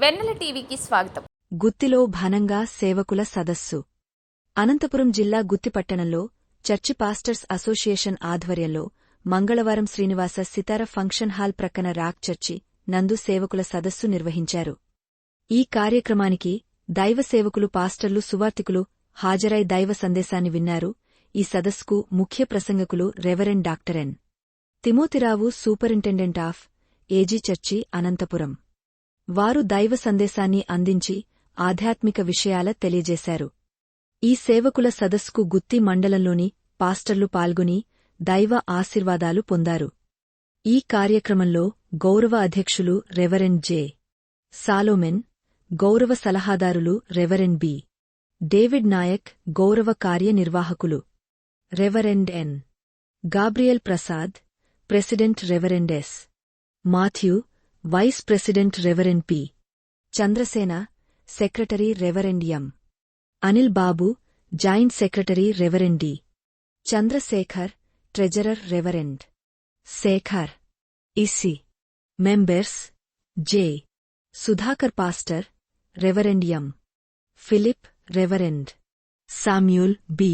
వెన్నెల టీవీకి స్వాగతం. గుత్తిలో ఘనంగా సేవకుల సదస్సు. అనంతపురం జిల్లా గుత్తి పట్టణంలో చర్చి పాస్టర్స్ అసోసియేషన్ ఆధ్వర్యంలో మంగళవారం శ్రీనివాస సితార ఫంక్షన్ హాల్ ప్రక్కన రాక్ చర్చి నందు సేవకుల సదస్సు నిర్వహించారు. ఈ కార్యక్రమానికి దైవ సేవకులు పాస్టర్లు సువార్తికులు హాజరై దైవ సందేశాన్ని విన్నారు. ఈ సదస్సుకు ముఖ్య ప్రసంగకులు reverend doctor N. Timothy Rao, superintendent of AG church Anantapur. వారు దైవ సందేశాన్ని అందించి ఆధ్యాత్మిక విషయాల తెలియజేశారు. ఈ సేవకుల సదస్సుకు గుత్తి మండలంలోని పాస్టర్లు పాల్గొని దైవ ఆశీర్వాదాలు పొందారు. ఈ కార్యక్రమంలో గౌరవ అధ్యక్షులు రెవరెండ్ జె. సాలోమెన్, గౌరవ సలహాదారులు రెవరెండ్ బి. డేవిడ్ నాయక్, గౌరవ కార్యనిర్వాహకులు reverend N. Gabriel Prasad, president reverend S. Matthew, vice president reverend P. Chandrasena, secretary reverend M. Anil Babu, joint secretary reverend D. Chandrasekhar, treasurer reverend Sekhar. EC. Members J. Sudhakar, pastor reverend M. Philip, reverend Samuel B.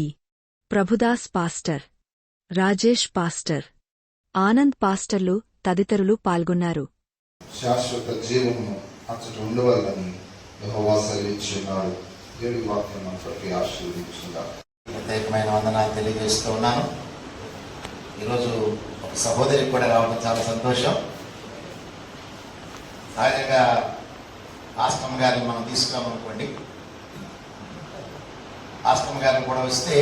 Prabhudas, pastor Rajesh, pastor Anand, పాస్టర్లు తదితరులు పాల్గొన్నారు. శాశ్వత జీవమును అచ్చట ఉండవాలని యెహోవా సెలవిచ్చున్నాడు. దేవుని వాక్యం మనకి ఆశీర్వదించుగా ప్రత్యేకమైన వందనాలు తెలియజేస్తూ ఉన్నాను. ఈరోజు ఒక సహోదరికి కూడా రావడం చాలా సంతోషం. సహజంగా ఆశ్రమ గారిని మనం తీసుకురామనుకోండి, ఆశ్రమ గారిని కూడా వస్తే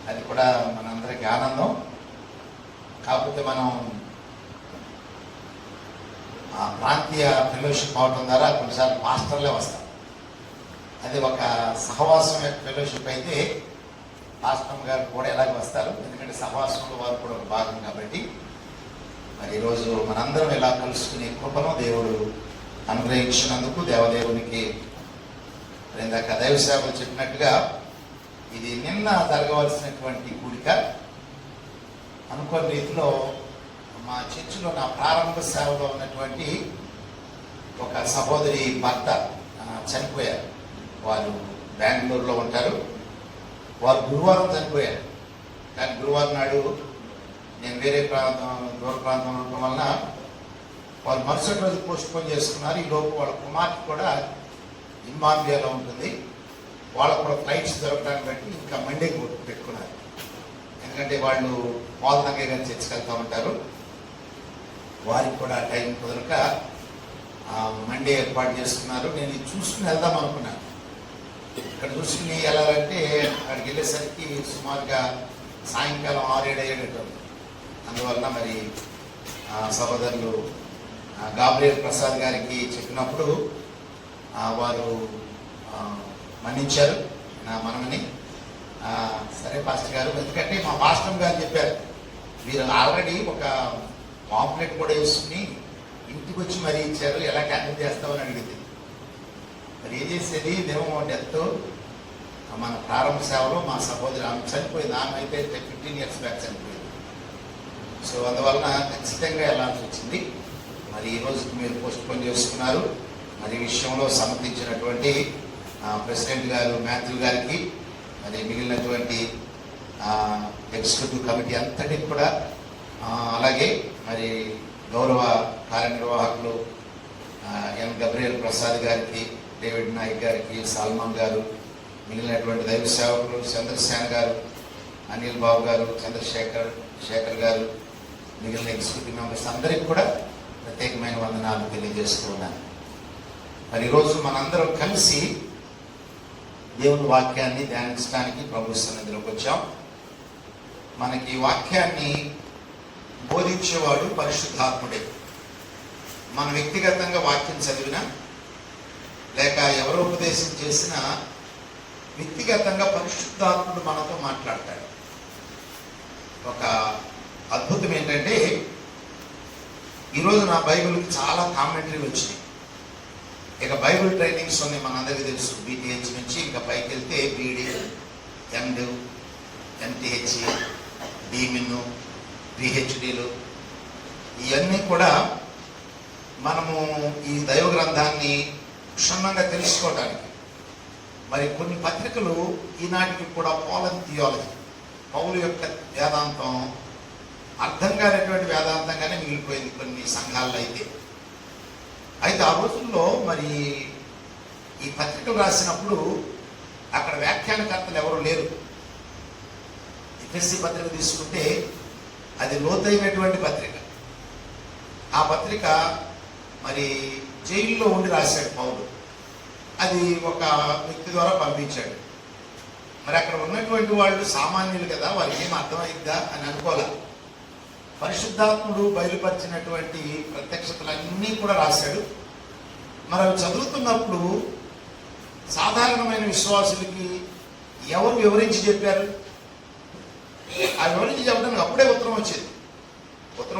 అది కూడా మనందరికీ ఆనందం. కాకపోతే మనం ప్రాంతీయ ఫెలోషిప్ అవడం ద్వారా కొన్నిసార్లు పాస్టర్లే వస్తాం. అది ఒక సహవాసం ఫెలోషిప్ అయితే పాస్టర్ గారు కూడా ఎలాగ వస్తారు, ఎందుకంటే సహవాసంలో వారు కూడా ఒక భాగం కాబట్టి. మరి ఈరోజు మనందరం ఇలా కలుసుకునే కృపను దేవుడు అనుగ్రహించినందుకు దేవదేవునికి ఇందాక దైవ సేవలు చెప్పినట్టుగా ఇది నిన్న జరగవలసినటువంటి కూడిక అనుకోని రీతిలో మా చర్చిలో నా ప్రారంభ సేవలో ఉన్నటువంటి ఒక సహోదరి భర్త చనిపోయారు. వారు బెంగళూరులో ఉంటారు. వారు గురువారం చనిపోయారు. కానీ గురువారం నాడు నేను వేరే దూర ప్రాంతంలో ఉండటం వలన వారు మరుసటి రోజు పోస్ట్ పోన్ చేసుకున్నారు. ఈలోపు వాళ్ళ కుమార్తె కూడా జింబాబ్వేలో ఉంటుంది. వాళ్ళకు కూడా ఫ్లైట్స్ దొరకడానికి బట్టి ఇంకా మండే పెట్టుకున్నారు. ఎందుకంటే వాళ్ళు పాల్నగే కానీ చర్చికి వెళ్తూ ఉంటారు. వారికి కూడా టైం కుదరక మండే ఏర్పాటు చేసుకున్నారు. నేను ఇది చూసుకుని వెళ్దాం అనుకున్నాను. ఇక్కడ చూసుకుని వెళ్ళాలంటే అక్కడికి వెళ్ళేసరికి సుమారుగా సాయంకాలం 6-7 అయ్యేటట్టు. అందువలన మరి సహోదరులు గాబ్రియల్ ప్రసాద్ గారికి చెప్పినప్పుడు వారు మన్నించారు నా మనమని. సరే పాస్టర్ గారు, ఎందుకంటే మా మాస్టర్ గారు చెప్పారు, మీరు ఆల్రెడీ ఒక పాంప్లెట్ కూడా వేసుకుని ఇంటికి వచ్చి మరీ ఇచ్చారు, ఎలా క్యాన్సిల్ చేస్తామని అడిగింది. మరి ఏం చేసేది, మేము డెత్ మన ప్రారంభ సేవలో మా సహోదరి ఆమె చనిపోయింది. ఆమె అయితే 15 years బ్యాక్ చనిపోయింది. సో అందువలన ఖచ్చితంగా వెళ్ళాల్సి వచ్చింది. మరి ఈ రోజుకి మీరు పోస్ట్ పోన్ చేసుకున్నారు. మరి ఈ విషయంలో సమ్మతించినటువంటి ప్రెసిడెంట్ గారు మాథ్యూ గారికి, మరి మిగిలినటువంటి ఎగ్జిక్యూటివ్ కమిటీ అంతటికి కూడా, అలాగే మరి గౌరవ కార్యనిర్వాహకులు ఎన్. గాబ్రియల్ ప్రసాద్ గారికి, డేవిడ్ నాయక్ గారికి, సల్మాన్ గారు, మిగిలినటువంటి దైవ సేవకులు చంద్రసేన గారు, అనిల్ బాబు గారు, శేఖర్ గారు, మిగిలిన ఎగ్జిక్యూటివ్ మెంబర్స్ అందరికీ కూడా ప్రత్యేకమైన వందనాలు తెలియజేస్తూ ఉన్నాను. మరి ఈరోజు మనందరం కలిసి దేవుని వాక్యాన్ని ధ్యానించడానికి ప్రభు సన్నిధిలోకి వచ్చాం. మనకి వాక్యాన్ని బోధించేవాడు పరిశుద్ధాత్ముడే. మన వ్యక్తిగతంగా వాక్యం చదివినా లేక ఎవరో ఉపదేశం చేసినా వ్యక్తిగతంగా పరిశుద్ధాత్ముడు మనతో మాట్లాడతాడు. ఒక అద్భుతం ఏంటంటే, ఈరోజు నా బైబిల్కి చాలా కామెంటరీ వచ్చినాయి. ఇక బైబిల్ ట్రైనింగ్స్ ఉన్నాయి, మనందరికీ తెలుసు. బీటీహెచ్ నుంచి ఇంకా పైకి వెళ్తే బీడీ, ఎండ్, ఎంటీహెచ్, డీమిన్, పిహెచ్డీలు, ఇవన్నీ కూడా మనము ఈ దైవ గ్రంథాన్ని క్షుణ్ణంగా తెలుసుకోవడానికి. మరి కొన్ని పత్రికలు ఈనాటికి కూడా పోలన్ థియాలజీ, పౌలు యొక్క వేదాంతం అర్థం కానటువంటి వేదాంతంగానే మిగిలిపోయింది కొన్ని సంఘాల్లో. అయితే ఆ రోజుల్లో మరి ఈ పత్రికలు రాసినప్పుడు అక్కడ వ్యాఖ్యానకర్తలు ఎవరు లేరు. ఎఫెసీ పత్రిక తీసుకుంటే అది లోతైనటువంటి పత్రిక. ఆ పత్రిక మరి జైల్లో ఉండి రాశాడు పౌలు. అది ఒక వ్యక్తి ద్వారా పంపించాడు. మరి అక్కడ ఉన్నటువంటి వాళ్ళు సామాన్యులు కదా, వారికి ఏం అర్థమైద్దా అని అనుకోలే. పరిశుద్ధాత్ముడు బయలుపరిచినటువంటి ప్రత్యక్షతలన్నీ కూడా రాశాడు. మరి అవి చదువుతున్నప్పుడు సాధారణమైన విశ్వాసులకి ఎవరు వివరించి చెప్పారు? ఆ వివరించి చెప్పడానికి అప్పుడే ఉత్తరం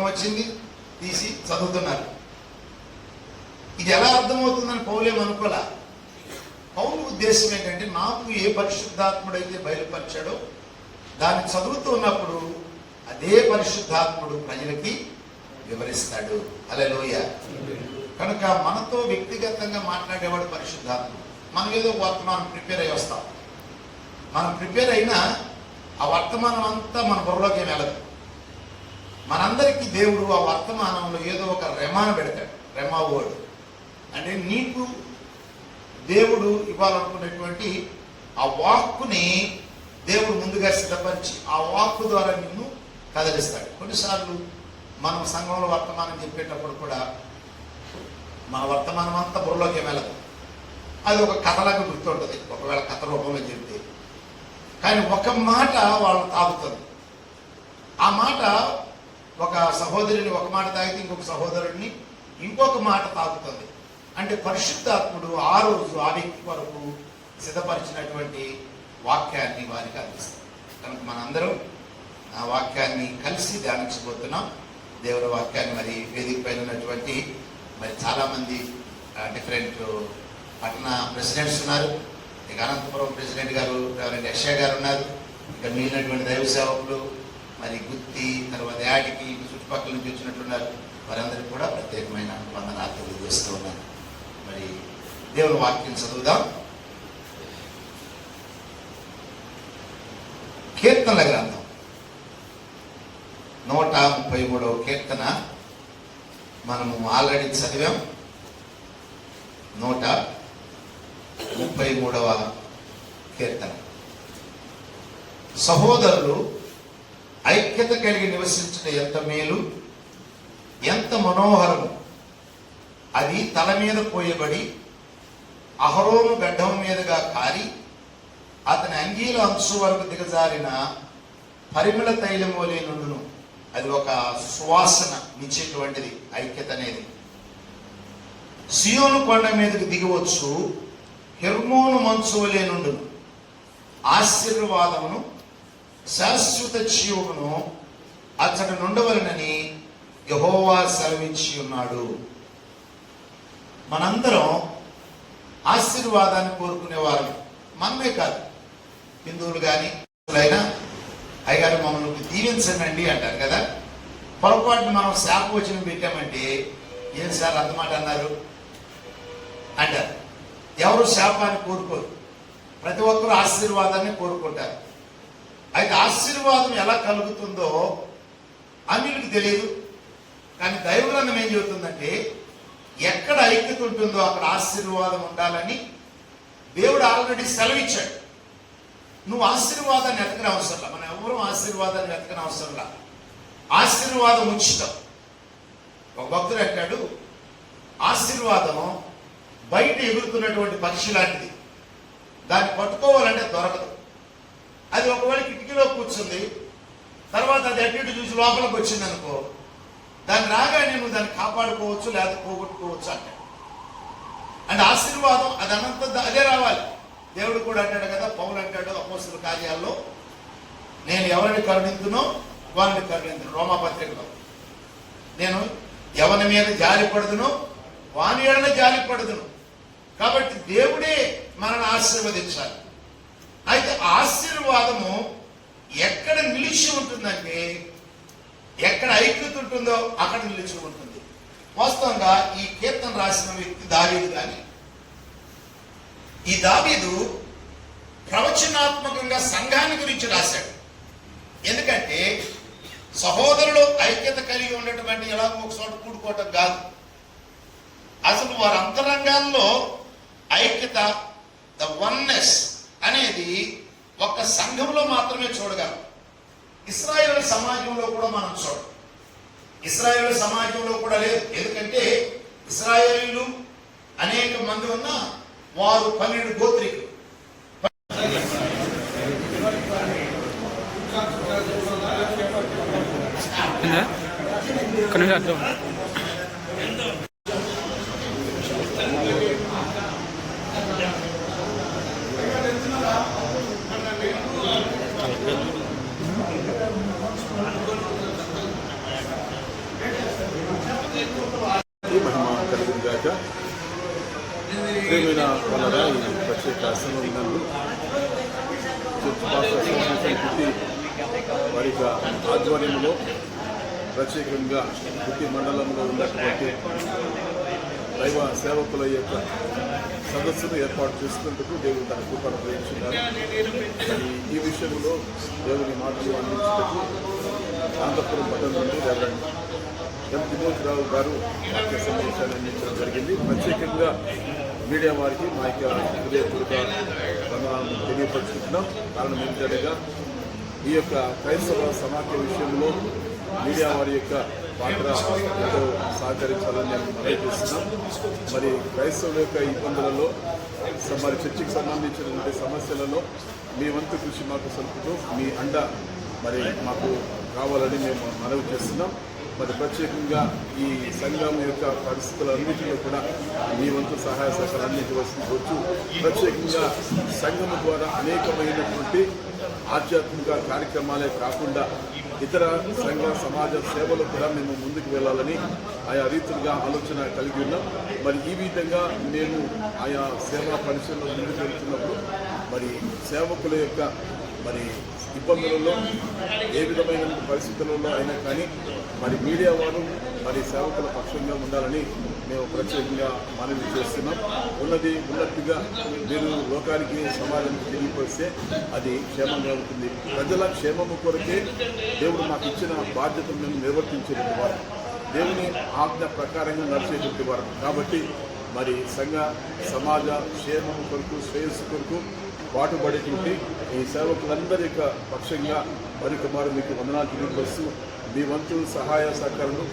వచ్చింది తీసి చదువుతున్నారు. ఇది ఎలా అర్థమవుతుందని పౌలేమనుకోలే. పౌలు ఉద్దేశం ఏంటంటే, నాకు ఏ పరిశుద్ధాత్ముడైతే బయలుపరిచాడో దాన్ని చదువుతూ ఉన్నప్పుడు అదే పరిశుద్ధాత్ముడు ప్రజలకి వివరిస్తాడు. హల్లెలూయా. కనుక మనతో వ్యక్తిగతంగా మాట్లాడేవాడు పరిశుద్ధాత్ముడు. మనం ఏదో వర్తమానం ప్రిపేర్ అయ్యి వస్తాం. మనం ప్రిపేర్ అయినా ఆ వర్తమానం అంతా మన బుర్రలోకి వెళ్ళదు. మనందరికీ దేవుడు ఆ వర్తమానంలో ఏదో ఒక రెమాను పెడతాడు. రెమా వర్డ్ అంటే నీకు దేవుడు ఇవ్వాలనుకున్నటువంటి ఆ వాక్కుని దేవుడు ముందుగా సిద్ధపరిచి ఆ వాక్కు ద్వారా నిన్ను కదిలిస్తాడు. కొన్నిసార్లు మనం సంఘంలో వర్తమానం చెప్పేటప్పుడు కూడా మన వర్తమానం అంతా బుర్రలోకి వెళ్ళదు. అది ఒక కథలాగా గుర్తుంటుంది ఒకవేళ కథ రూపంలో చెప్తే. కానీ ఒక మాట వాళ్ళు తాగుతుంది. ఆ మాట ఒక సహోదరుని ఒక మాట తాగితే ఇంకొక సహోదరుడిని ఇంకొక మాట తాగుతుంది. అంటే పరిశుద్ధాత్ముడు ఆ రోజు ఆ వ్యక్తి వరకు సిద్ధపరిచినటువంటి వాక్యాన్ని వారికి అందిస్తారు. కనుక మనందరం ఆ వాక్యాన్ని కలిసి ధ్యానించబోతున్నాం. దేవుని వాక్యాన్ని మరి వేదిక పైన ఉన్నటువంటి మరి చాలామంది డిఫరెంట్ పట్టణ ప్రెసిడెంట్స్ ఉన్నారు. ఇక అనంతపురం ప్రెసిడెంట్ గారు యక్ష గారు ఉన్నారు. ఇక మిగిలినటువంటి దైవ సేవకులు మరి గుత్తి తర్వాత యాడికి చుట్టుపక్కల నుంచి వచ్చినట్లున్నారు. వారందరికీ కూడా ప్రత్యేకమైన వందనాలు తెలియజేస్తూ ఉన్నారు. మరి దేవుని వాక్యం చదువుదాం. కీర్తనల గ్రంథం 133వ కీర్తన మనము ఆల్రెడీ చదివాం. 133వ కీర్తన. సహోదరులు ఐక్యత కలిగి నివసించిన ఎంత మేలు, ఎంత మనోహరము. అది తల మీద పోయబడి అహరోను గడ్డం మీదుగా కారి అతని అంగీల అంచు వరకు దిగజారిన పరిమళ తైలం వలె నుండును. అది ఒక సువాసన ఇచ్చేటువంటిది ఐక్యత అనేది. సియోను కొండ మీదకి దిగవచ్చు, హెర్మోను మంచు వలె నుండును. ఆశీర్వాదమును శాశ్వత జీవమును అతడు నుండవలనని యెహోవా సెలవిచ్చి ఉన్నాడు. మనందరం ఆశీర్వాదాన్ని కోరుకునేవారు. మనమే కాదు, హిందువులు కానీ అయినా అయ్యగారు మమ్మల్ని దీవించండి అంటారు కదా. పొరపాటున మనం శాపవచనం పెట్టామంటే ఏం సార్ అంతమాట అన్నారు అంటారు. ఎవరు శాపాన్ని కోరుకోరు, ప్రతి ఒక్కరు ఆశీర్వాదాన్ని కోరుకుంటారు. అయితే ఆశీర్వాదం ఎలా కలుగుతుందో అన్యులకు తెలియదు. కానీ దైవగ్రంథం ఏం చెబుతుందంటే, ఎక్కడ ఐక్యత ఉంటుందో అక్కడ ఆశీర్వాదం ఉండాలని దేవుడు ఆల్రెడీ సెలవిచ్చాడు. నువ్వు ఆశీర్వాదాన్ని వెతకని అవసరంలా, మనం ఎవరూ ఆశీర్వాదాన్ని వెతకని అవసరంలా. ఆశీర్వాదం ఉచితం. ఒక భక్తుడు అంటాడు, ఆశీర్వాదం బయట ఎగురుతున్నటువంటి పక్షి లాంటిది, దాన్ని పట్టుకోవాలంటే దొరకదు. అది ఒకవేళ కిటికీలో కూర్చుంది, తర్వాత అది అటు ఇటు చూసి లోపలికి వచ్చింది అనుకో, దాన్ని రాగానే నువ్వు దాన్ని కాపాడుకోవచ్చు లేదా పోగొట్టుకోవచ్చు అంటాడు. అంటే ఆశీర్వాదం అది అనంత అదే రావాలి. దేవుడు కూడా అంటాడు కదా, పౌలు అంటాడు అపోస్తల కార్యాల్లో, నేను ఎవరిని కరుణించునో వారిని కరుణించును. రోమాపత్రికలో, నేను ఎవరి మీద జాలి పడుదునో వాని ఎడల జాలి పడుదును. కాబట్టి దేవుడే మనల్ని ఆశీర్వదించాలి. అయితే ఆశీర్వాదము ఎక్కడ నిలిచి ఉంటుందంటే, ఎక్కడ ఐక్యత ఉంటుందో అక్కడ నిలిచి ఉంటుంది. వాస్తవంగా ఈ కీర్తన రాసిన వ్యక్తి దావీదు కానీ ఈ దావీదు ప్రవచనాత్మకంగా సంఘాన్ని గురించి రాశాడు. ఎందుకంటే సహోదరులు ఐక్యత కలిగి ఉన్నటువంటి ఎలాగో ఒక చోట కూడుకోవటం కాదు, అసలు వారి అంతరంగాల్లో ఐక్యత, ద వన్నెస్ అనేది ఒక్క సంఘంలో మాత్రమే చూడగలం. ఇశ్రాయేలు సమాజంలో కూడా మనం చూడం. ఇశ్రాయేలు సమాజంలో కూడా లేదు. ఎందుకంటే ఇశ్రాయేలీలు అనేక మంది ఉన్న వారు 12 గోత్రికులు. మహిమ కలిగిందాక ప్రేమైన వాళ్ళ ఈ ప్రత్యేక ఆశ్రమంలో చర్చ్ పాస్టర్స్ అసోసియేషన్ గుత్తి వారి ఆధ్వర్యంలో ప్రత్యేకంగా గుత్తి మండలంలో ఉన్నటువంటి దైవ సేవకుల యొక్క సదస్సును ఏర్పాటు చేసుకునేందుకు దేవుడు తన కృపను ప్రయోగించున్నారు. మరి ఈ విషయంలో దేవుని మాటలు అందించేందుకు అనంతపురం పట్టణం నుండి రెవరెండ్ ఎం తిమోతిరావు గారు వాక్య సందేశాన్ని అందించడం జరిగింది. ప్రత్యేకంగా మీడియా వారికి మా యొక్క హృదయపూర్వక వందనాలను తెలియపరుచుకుంటున్నాం. కారణం ఏంటనగా ఈ యొక్క క్రైస్తవ సమాఖ్య విషయంలో మీడియా వారి యొక్క పాత్ర ఎంతో సహకరించాలని మేము మనవి చేస్తున్నాం. మరి క్రైస్తవుల యొక్క ఇబ్బందులలో మరి చర్చికి సంబంధించినటువంటి సమస్యలలో మీ వంతు కృషి మాకు సలుపుతూ మీ అండ మరి మాకు కావాలని మేము మనవి చేస్తున్నాం. మరి ప్రత్యేకంగా ఈ సంఘం యొక్క పరిస్థితులన్నింటిలో కూడా మీ వంతు సహాయ సహకారాలు అందించవలసి ప్రత్యేకంగా సంఘం ద్వారా అనేకమైనటువంటి ఆధ్యాత్మిక కార్యక్రమాలే కాకుండా ఇతర సంఘ సమాజ సేవలు కూడా మేము ముందుకు వెళ్ళాలని ఆయా రీతులుగా ఆలోచన కలిగి ఉన్నాం. మరి ఈ విధంగా మేము ఆయా సేవా పరిశీలనలో ముందుకు వెళ్తున్నప్పుడు మరి సేవకుల యొక్క మరి ఇబ్బందులలో ఏ విధమైన పరిస్థితులలో అయినా కానీ మరి మీడియా వారు మరి సేవకుల పక్షంగా ఉండాలని మేము ప్రత్యేకంగా మనవి చేస్తున్నాం. ఉన్నట్టుగా మీరు లోకానికి సమాజానికి తెలియపరిస్తే అది క్షేమంగా ఉంటుంది. ప్రజల క్షేమము కొరకే దేవుడు మాకు ఇచ్చిన బాధ్యతను మేము నిర్వర్తించేటువంటి వారు, దేవుని ఆజ్ఞ ప్రకారంగా నడిచేటువంటి వారు. కాబట్టి మరి సంఘ సమాజ క్షేమము కొరకు శ్రేయస్సు కొరకు పాటుపడేటువంటి ఈ సేవకులందరి యొక్క పక్షంగా మరొకమారు మీకు వందనాలు తెలియపరుస్తూ మీ వంతు సహాయ సహకారాలు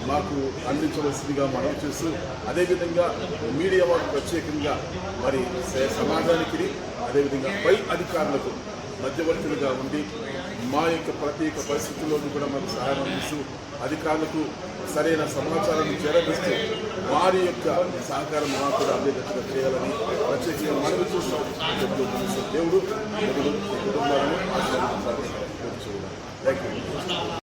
మాకు అందించవలసిందిగా మనం చేస్తూ అదేవిధంగా మీడియా వారు ప్రత్యేకంగా మరి సమాజానికి అదేవిధంగా పై అధికారులకు మధ్యవర్తులుగా ఉండి మా యొక్క ప్రత్యేక పరిస్థితుల్లోనూ కూడా మాకు సహాయం అందిస్తూ అధికారులకు సరైన సమాచారాన్ని చేరవేస్తూ వారి యొక్క సహకారం మాకు కూడా అందేటట్టుగా చేయాలని ప్రత్యేకంగా మనవి చూస్తాం. దేవుడు కుటుంబాలను ఆశీర్వదించాలని కోరుచున్నాను. Thank you.